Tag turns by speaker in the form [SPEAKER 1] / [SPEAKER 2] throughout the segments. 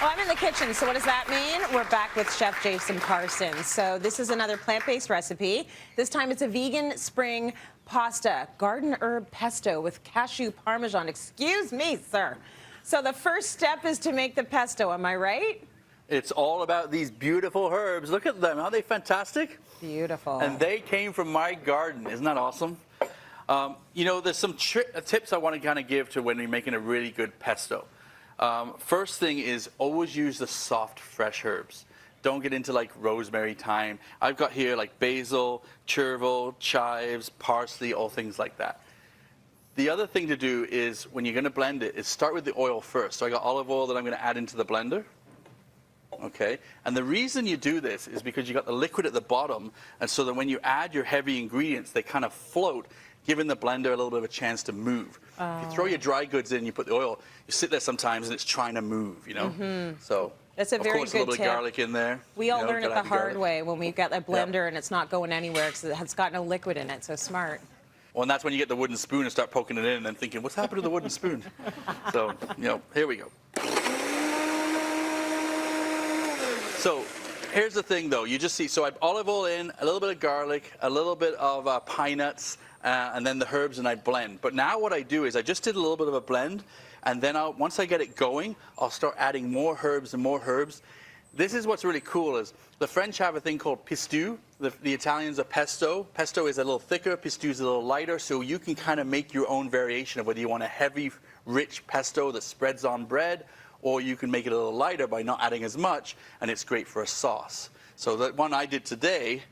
[SPEAKER 1] Oh, I'm in the kitchen, so what does that mean? We're back with Chef Jason Parsons. So this is another plant-based recipe. This time it's a vegan spring pasta, garden herb pesto with cashew parmesan. Excuse me, sir. So the first step is to make the pesto, am I right?
[SPEAKER 2] It's all about these beautiful herbs. Look at them, aren't they fantastic?
[SPEAKER 1] Beautiful.
[SPEAKER 2] And they came from my garden, isn't that awesome? You know, there's some tips I want to kind of give to when you're making a really good pesto. First thing is always use the soft, fresh herbs. Don't get into like rosemary, thyme. I've got here like basil, chervil, chives, parsley, all things like that. The other thing to do is when you're going to blend it is start with the oil first. So I got olive oil that I'm going to add into the blender. Okay, and the reason you do this is because you got the liquid at the bottom, and so that when you add your heavy ingredients, they kind of float, giving the blender a little bit of a chance to move. If you throw your dry goods in, you put the oil, you sit there sometimes and it's trying to move, you know? So
[SPEAKER 1] that's a very
[SPEAKER 2] of course,
[SPEAKER 1] good
[SPEAKER 2] a little bit
[SPEAKER 1] tip.
[SPEAKER 2] of garlic in there.
[SPEAKER 1] We all learn it the hard
[SPEAKER 2] garlic.
[SPEAKER 1] way when we've got that blender and it's not going anywhere because it's got no liquid in it, so smart.
[SPEAKER 2] Well, and that's when you get the wooden spoon and start poking it in and then thinking, what's happened to the wooden spoon? So, you know, here we go. So here's the thing, though. You just see, so I have olive oil in, a little bit of garlic, a little bit of pine nuts, and then the herbs, and I blend. But now what I do is I just did a little bit of a blend, and then once I get it going, I'll start adding more herbs and more herbs. This is what's really cool is the French have a thing called pesto. The Italians are pesto. Pesto is a little thicker, pesto is a little lighter, so you can kind of make your own variation of whether you want a heavy, rich pesto that spreads on bread, or you can make it a little lighter by not adding as much, and it's great for a sauce. So the one I did today,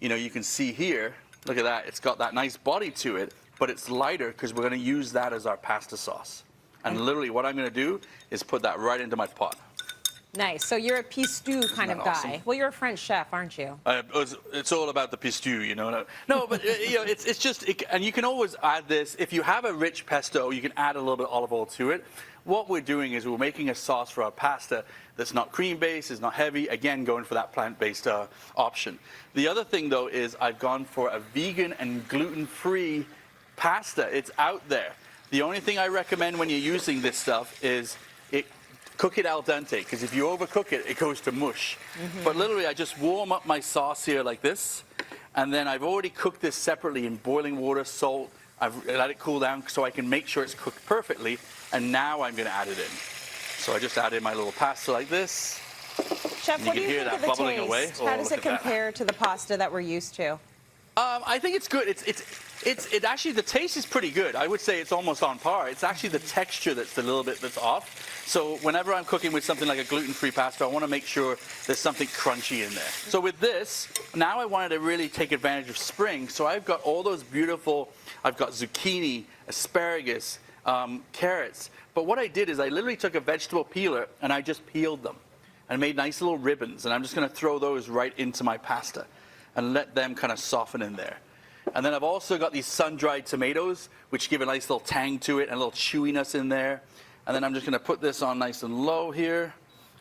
[SPEAKER 2] you know, you can see here, look at that, it's got that nice body to it, but it's lighter because we're going to use that as our pasta sauce. And literally what I'm going to do is put that right into my pot.
[SPEAKER 1] Nice. So you're a pesto kind of guy.
[SPEAKER 2] Awesome?
[SPEAKER 1] Well, you're a French chef, aren't you?
[SPEAKER 2] It's all about the pesto, you know. No, but you know, it's just, and you can always add this. If you have a rich pesto, you can add a little bit of olive oil to it. What we're doing is we're making a sauce for our pasta that's not cream-based, is not heavy, again, going for that plant-based option. The other thing, though, is I've gone for a vegan and gluten-free pasta. It's out there. The only thing I recommend when you're using this stuff is cook it al dente, because if you overcook it, it goes to mush. But literally, I just warm up my sauce here like this, and then I've already cooked this separately in boiling water, salt. I've let it cool down so I can make sure it's cooked perfectly, and now I'm going to add it in. So I just add in my little pasta like this.
[SPEAKER 1] Chef, what do you think of the taste?
[SPEAKER 2] Away.
[SPEAKER 1] How does it compare to the pasta that we're used to?
[SPEAKER 2] I think it's good. It actually, the taste is pretty good. I would say it's almost on par. It's actually the texture that's a little bit off. So whenever I'm cooking with something like a gluten-free pasta, I want to make sure there's something crunchy in there. So with this, now I wanted to really take advantage of spring. So I've got all those beautiful, I've got zucchini, asparagus, carrots. But what I did is I literally took a vegetable peeler and I just peeled them and made nice little ribbons. And I'm just going to throw those right into my pasta and let them kind of soften in there. And then I've also got these sun-dried tomatoes, which give a nice little tang to it and a little chewiness in there. And then I'm just going to put this on nice and low here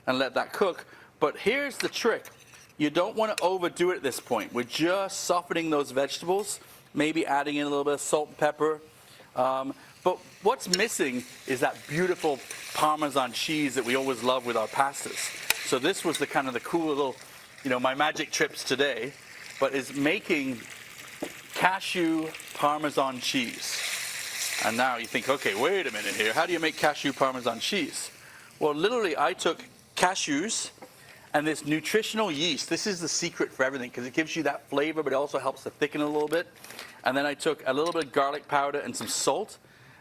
[SPEAKER 2] and let that cook. But here's the trick. You don't want to overdo it at this point. We're just softening those vegetables, maybe adding in a little bit of salt and pepper. But what's missing is that beautiful Parmesan cheese that we always love with our pastas. So this was the kind of the cool little, you know, my magic trips today, but is making cashew Parmesan cheese. And now you think, okay, wait a minute here. How do you make cashew Parmesan cheese? Well, literally, I took cashews and this nutritional yeast. This is the secret for everything because it gives you that flavor, but it also helps to thicken it a little bit. And then I took a little bit of garlic powder and some salt,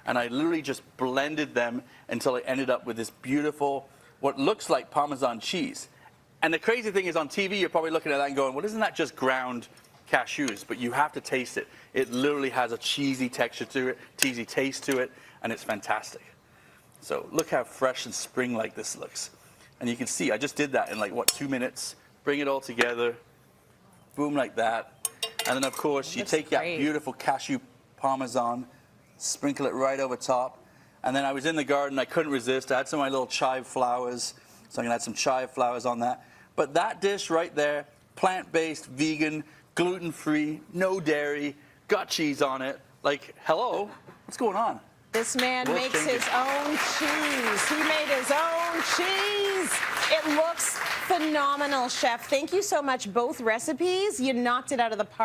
[SPEAKER 2] and I literally just blended them until I ended up with this beautiful, what looks like Parmesan cheese. And the crazy thing is on TV, you're probably looking at that and going, well, isn't that just ground cashews? But you have to taste it. It literally has a cheesy texture to it, cheesy taste to it, and it's fantastic. So look how fresh and spring-like this looks. And you can see, I just did that in like, what, 2 minutes? Bring it all together, boom, like that. And then, of course, you take that beautiful cashew Parmesan, sprinkle it right over top. And then I was in the garden, I couldn't resist. I had some of my little chive flowers, so I'm gonna add some chive flowers on that. But that dish right there, plant-based, vegan, gluten-free, no dairy, got cheese on it. Like, hello, what's going on?
[SPEAKER 1] This man makes his own cheese. He made his own cheese. It looks phenomenal, Chef. Thank you so much. Both recipes, you knocked it out of the park.